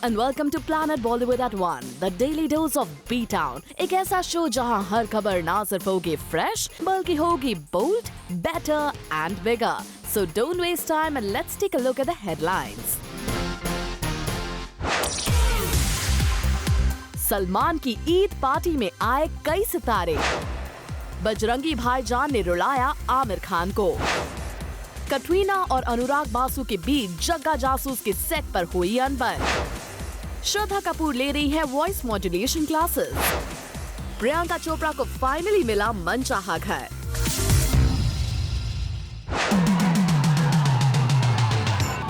and welcome to Planet Bollywood at 1, the daily dose of B-Town. एक ऐसा show जहां हर खबर ना सिर्फ होगी फ्रेश बल्कि होगी bold, better and bigger. So don't waste time and let's take a look at the headlines. Salman की ईद पार्टी में आए कई सितारे। बजरंगी भाईजान ने रुलाया आमिर खान को। कटरीना और अनुराग बासु के बीच जग्गा जासूस के सेट पर हुई अनबन। श्रद्धा कपूर ले रही है voice modulation classes. Priyanka Chopra को फाइनली मिला मनचाहा घर।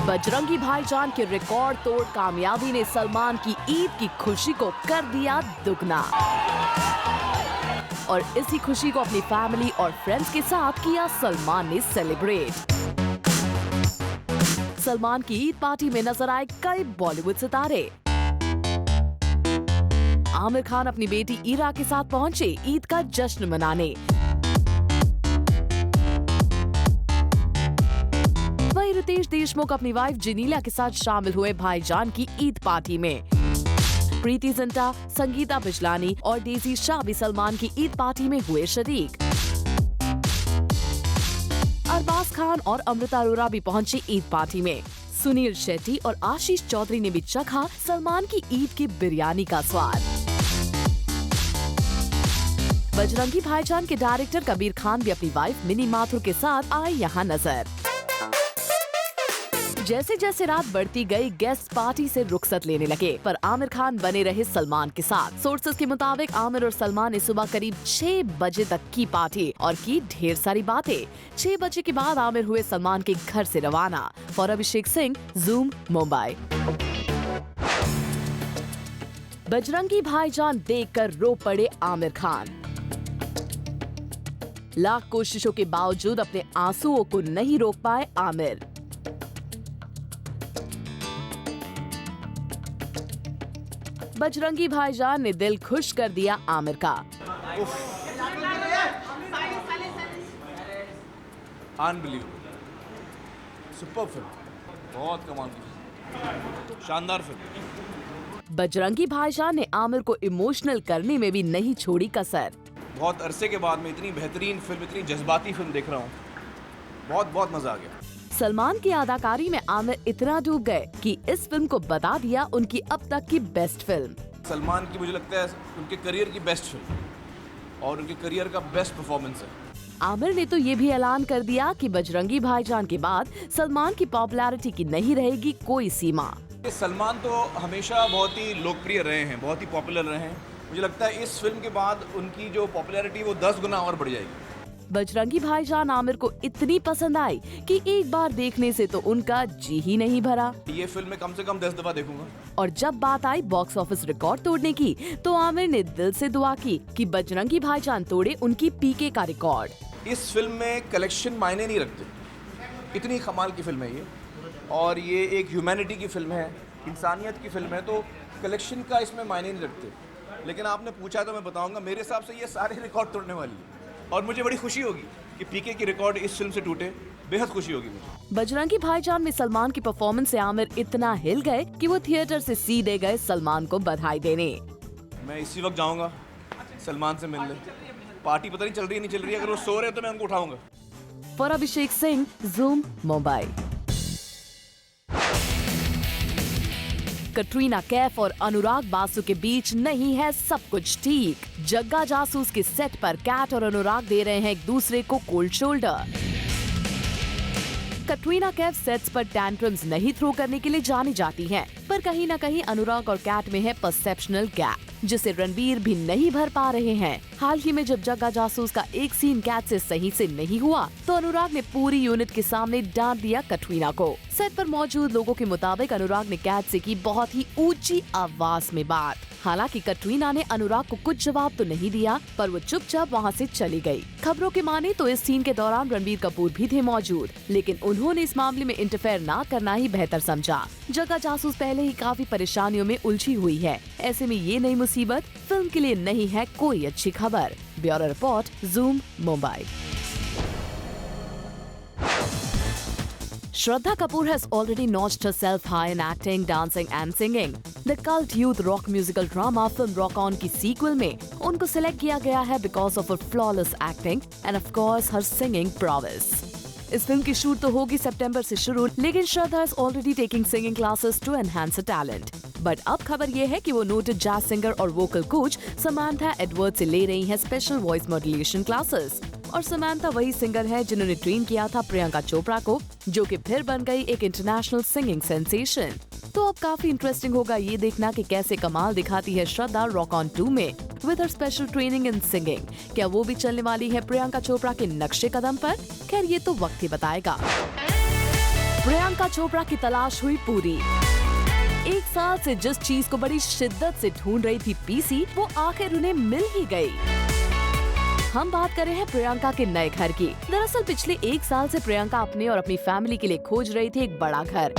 बजरंगी भाईजान के रिकॉर्ड तोड़ कामयाबी ने सलमान की ईद की खुशी को कर दिया दुगना और इसी खुशी को अपनी फैमिली और फ्रेंड्स के साथ किया सलमान ने सेलिब्रेट। सलमान की ईद पार्टी में नजर आए कई बॉलीवुड सितारे। आमिर खान अपनी बेटी ईरा के साथ पहुंचे ईद का जश्न मनाने। वहीं रितेश देशमुख अपनी वाइफ जिनीला के साथ शामिल हुए भाईजान की ईद पार्टी में। प्रीति जिंटा, संगीता बिजलानी और डेजी शाह भी सलमान की ईद पार्टी में हुए शरीक। अरबाज खान और अमृता अरोरा भी पहुंची ईद पार्टी में। सुनील शेट्टी और आशीष चौधरी ने भी चखा सलमान की ईद की बिरयानी का स्वाद। बजरंगी भाईजान के डायरेक्टर कबीर खान भी अपनी वाइफ मिनी माथुर के साथ आए यहाँ नजर। जैसे जैसे रात बढ़ती गई गेस्ट पार्टी से रुखसत लेने लगे पर आमिर खान बने रहे सलमान के साथ। सोर्सेज के मुताबिक आमिर और सलमान ने सुबह करीब 6 बजे तक की पार्टी और की ढेर सारी बातें। 6 बजे के बाद आमिर हुए सलमान के घर से रवाना फॉर अभिषेक सिंह जूम मुंबई। बजरंगी भाईजान देखकर रो पड़े आमिर खान। लाख कोशिशों के बावजूद अपने आंसुओं को नहीं रोक पाए आमिर। बजरंगी भाईजान ने दिल खुश कर दिया आमिर का। अनबिलीवेबल, सुपर फिल्म, बहुत कमाल की, शानदार फिल्म। बजरंगी भाईजान ने आमिर को इमोशनल करने में भी नहीं छोड़ी कसर। बहुत अरसे के बाद मैं इतनी बेहतरीन फिल्म, इतनी जज्बाती फिल्म देख रहा हूँ। बहुत मजा आ गया। सलमान की अदाकारी में आमिर इतना डूब गए कि इस फिल्म को बता दिया उनकी अब तक की बेस्ट फिल्म। सलमान की मुझे लगता है उनके करियर की बेस्ट फिल्म और उनके करियर का बेस्ट परफॉर्मेंस है। आमिर ने तो ये भी ऐलान कर दिया कि बजरंगी भाईजान के बाद सलमान की पॉपुलैरिटी की नहीं रहेगी कोई सीमा। सलमान तो हमेशा बहुत ही लोकप्रिय रहे हैं, बहुत ही पॉपुलर रहे हैं। मुझे लगता है इस फिल्म के बाद उनकी जो पॉपुलैरिटी वो 10 गुना और बढ़ जाएगी। बजरंगी भाईजान आमिर को इतनी पसंद आई कि एक बार देखने से तो उनका जी ही नहीं भरा। ये फिल्म मैं कम से कम 10 दफा देखूंगा। और जब बात आई बॉक्स ऑफिस रिकॉर्ड तोड़ने की तो आमिर ने दिल से दुआ की कि बजरंगी भाईजान तोड़े उनकी पीके का रिकॉर्ड। इस फिल्म में कलेक्शन मायने नहीं रखते, इतनी कमाल की फिल्म है ये। और ये एक ह्यूमैनिटी की फिल्म है, इंसानियत की फिल्म है, तो कलेक्शन का इसमें मायने नहीं रखते। लेकिन आपने पूछा तो मैं बताऊंगा, मेरे हिसाब से ये सारे रिकॉर्ड तोड़ने वाली है और मुझे बड़ी खुशी होगी कि पीके की रिकॉर्ड इस फिल्म से टूटे। बेहद खुशी होगी मुझे। बजरंगी भाईजान में सलमान की परफॉर्मेंस से आमिर इतना हिल गए कि वो थिएटर से सीधे गए सलमान को बधाई देने। मैं इसी वक्त जाऊंगा सलमान से मिलने। पार्टी पता नहीं चल रही है नहीं चल रही है, अगर वो सो रहे तो मैं उनको उठाऊंगा। For Abhishek Singh zoom Mumbai. कटरीना कैफ और अनुराग बासु के बीच नहीं है सब कुछ ठीक। जग्गा जासूस के सेट पर कैट और अनुराग दे रहे हैं एक दूसरे को cold shoulder. Katrina Kaif sets पर टैंट्रम्स नहीं थ्रो करने के लिए जानी जाती हैं, पर कहीं न कहीं अनुराग और कैट में है परसेप्शनल गैप जिसे रणबीर भी नहीं भर पा रहे हैं। हाल ही में जब जग्गा जासूस का एक सीन कैट से सही से नहीं हुआ तो अनुराग ने पूरी यूनिट के सामने डांट दिया कटरीना को। सेट पर मौजूद लोगों के मुताबिक अनुराग ने कैट से की बहुत ही ऊंची आवाज में बात। हालांकि कटरीना ने अनुराग को कुछ जवाब तो नहीं दिया, पर वो चुपचाप वहां से चली गई। खबरों के माने तो इस सीन के दौरान रणबीर कपूर भी थे मौजूद, लेकिन उन्होंने इस मामले में इंटरफेयर ना करना ही बेहतर समझा। जग्गा जासूस पहले ही काफी परेशानियों में उलझी हुई है, ऐसे में ये नई मुसीबत फिल्म के लिए नहीं है कोई अच्छी खबर। Bureau report, zoom Mumbai. Shraddha Kapoor has already notched herself high in acting, dancing and singing. The cult youth rock musical drama film Rock On की sequel में उनको select किया गया है because of her flawless acting and of course her singing prowess. इस film की shoot तो होगी सितंबर से शुरू, लेकिन श्रद्धा is already taking singing classes to enhance her talent. But अब खबर ये है कि वो नोटेड जैज सिंगर और वोकल कोच समांथा एडवर्ड से ले रही हैं स्पेशल वॉइस मॉड्यूलेशन क्लासेस। और समांथा वही सिंगर है जिन्होंने ट्रेन किया था प्रियंका चोपड़ा को, जो कि फिर बन गई एक इंटरनेशनल सिंगिंग सेंसेशन। तो अब काफी इंटरेस्टिंग होगा ये देखना कि कैसे कमाल दिखाती है श्रद्धा रॉक ऑन 2 में with her special training in singing. क्या वो भी चलने वाली है प्रियंका चोपड़ा के नक्शे कदम पर? खैर ये तो वक्त ही बताएगा। प्रियंका चोपड़ा की तलाश हुई पूरी। एक साल से जिस चीज को बड़ी शिद्दत से ढूंढ रही थी पीसी, वो आखिर उन्हें मिल ही गई। हम बात कर रहे हैं प्रियंका के नए घर की। दरअसल पिछले एक साल से प्रियंका अपने और अपनी फैमिली के लिए खोज रही थी एक बड़ा घर।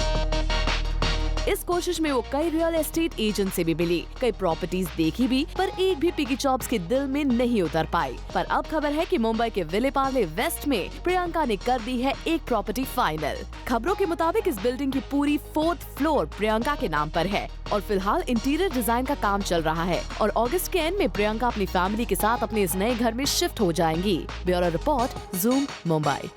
इस कोशिश में वो कई रियल एस्टेट एजेंट से भी मिली, कई प्रॉपर्टीज देखी भी, पर एक भी पिगी चॉप्स के दिल में नहीं उतर पाई। पर अब खबर है कि मुंबई के विलेपार्ले वेस्ट में प्रियंका ने कर दी है एक प्रॉपर्टी फाइनल। खबरों के मुताबिक इस बिल्डिंग की पूरी 4th फ्लोर प्रियंका के नाम पर है और फिलहाल इंटीरियर डिजाइन का काम चल रहा है और अगस्त के एंड में प्रियंका अपनी फैमिली के साथ अपने इस नए घर में शिफ्ट हो जाएंगी। Bureau report, zoom, Mumbai.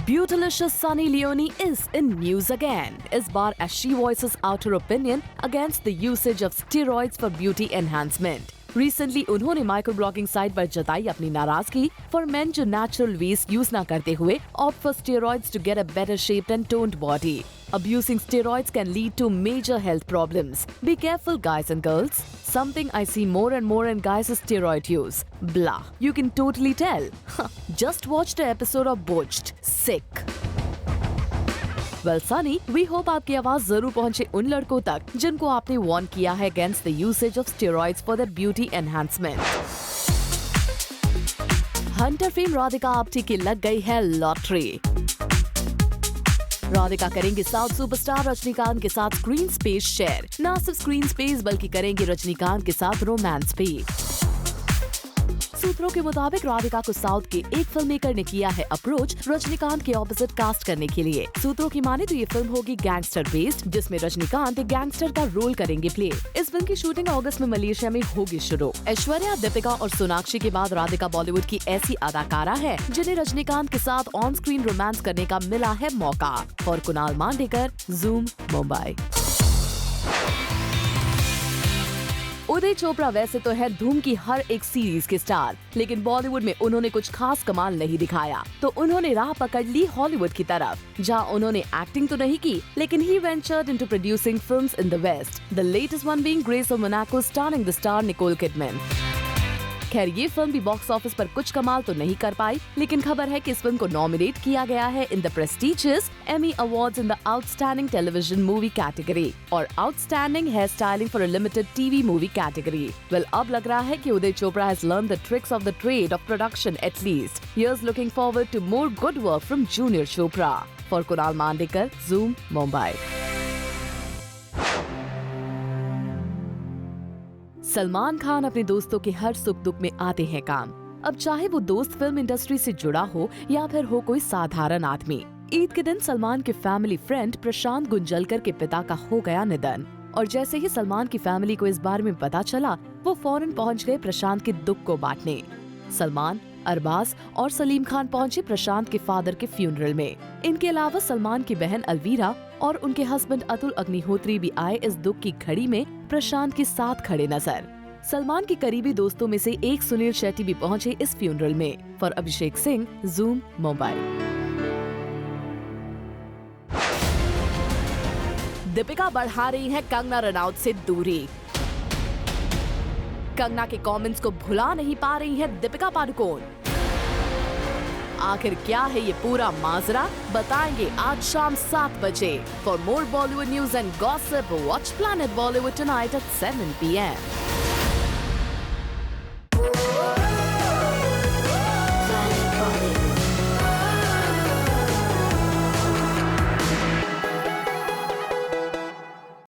Beautylicious Sunny Leone is in news again. इस बार as she voices out her opinion against the usage of steroids for beauty enhancement. Recently उन्होंने माइक्रोब्लॉगिंग साइट पर जताई अपनी नाराजगी for men जो natural ways यूज न करते हुए opt for steroids to get a better shaped and toned body. Abusing steroids can lead to major health problems. Be careful, guys and girls. Something I see more and more in guys is steroid use. Blah. You can totally tell. Just watch the episode of Botched. Sick. Well, Sunny, we hope आपकी आवाज जरूर पहुंचे उन लड़कों तक जिनको आपने warn किया है against the usage of steroids for their beauty enhancement. Hunter fame Radhika Apte की लग गई है लॉटरी। राधिका करेंगे साउथ सुपरस्टार रजनीकांत के साथ स्क्रीन स्पेस शेयर। न सिर्फ स्क्रीन स्पेस बल्कि करेंगे रजनीकांत के साथ रोमांस भी। सूत्रों के मुताबिक राधिका को साउथ के एक फिल्म मेकर ने किया है अप्रोच रजनीकांत के ऑपोजिट कास्ट करने के लिए। सूत्रों की माने तो ये फिल्म होगी गैंगस्टर बेस्ड, जिसमें रजनीकांत एक गैंगस्टर का रोल करेंगे प्ले। इस फिल्म की शूटिंग अगस्त में मलेशिया में होगी शुरू। ऐश्वर्या, दीपिका और सोनाक्षी के बाद राधिका बॉलीवुड की ऐसी अदाकारा है जिन्हें रजनीकांत के साथ ऑन स्क्रीन रोमांस करने का मिला है मौका। और कुणाल मांडेकर, ज़ूम, मुंबई। उदय चोपड़ा वैसे तो है धूम की हर एक सीरीज के स्टार, लेकिन बॉलीवुड में उन्होंने कुछ खास कमाल नहीं दिखाया, तो उन्होंने राह पकड़ ली हॉलीवुड की तरफ, जहां उन्होंने एक्टिंग तो नहीं की, लेकिन he ventured into producing films in the west. The latest one being Grace of Monaco starring the star Nicole Kidman. खैर ये फिल्म भी बॉक्स ऑफिस पर कुछ कमाल तो नहीं कर पाई, लेकिन खबर है कि इस फिल्म को नॉमिनेट किया गया है in the prestigious Emmy awards in the outstanding television movie category और outstanding hair styling for a limited TV movie category. Well, अब लग रहा है कि Uday Chopra has learn the tricks of the trade of production at least. He is looking forward to more good work from junior Chopra. For Kunal Mandekar, Zoom, Mumbai. Salman Khan अपने दोस्तों के हर सुख दुख में आते हैं काम। अब चाहे वो दोस्त फिल्म इंडस्ट्री से जुड़ा हो या फिर हो कोई साधारण आदमी। ईद के दिन सलमान के फैमिली फ्रेंड प्रशांत गुंजलकर के पिता का हो गया निधन और जैसे ही सलमान की फैमिली को इस बारे में पता चला, वो फौरन पहुंच गए प्रशांत के दुख को बांटने। सलमान, अरबाज और सलीम खान पहुंचे प्रशांत के फादर के फ्यूनरल में। इनके अलावा सलमान की बहन अलवीरा और उनके हस्बैंड अतुल अग्निहोत्री भी आए इस दुख की घड़ी में प्रशांत के साथ खड़े नजर। सलमान के करीबी दोस्तों में से एक सुनील शेट्टी भी पहुंचे इस फ्यूनरल में। For Abhishek Singh, zoom, Mumbai. दीपिका बढ़ा रही है कंगना रनौत से दूरी। कंगना के कमेंट्स को भुला नहीं पा रही है दीपिका पादुकोण। आखिर क्या है ये पूरा माजरा, बताएंगे आज शाम 7 बजे। For more Bollywood news and gossip, watch planet Bollywood tonight at 7 PM।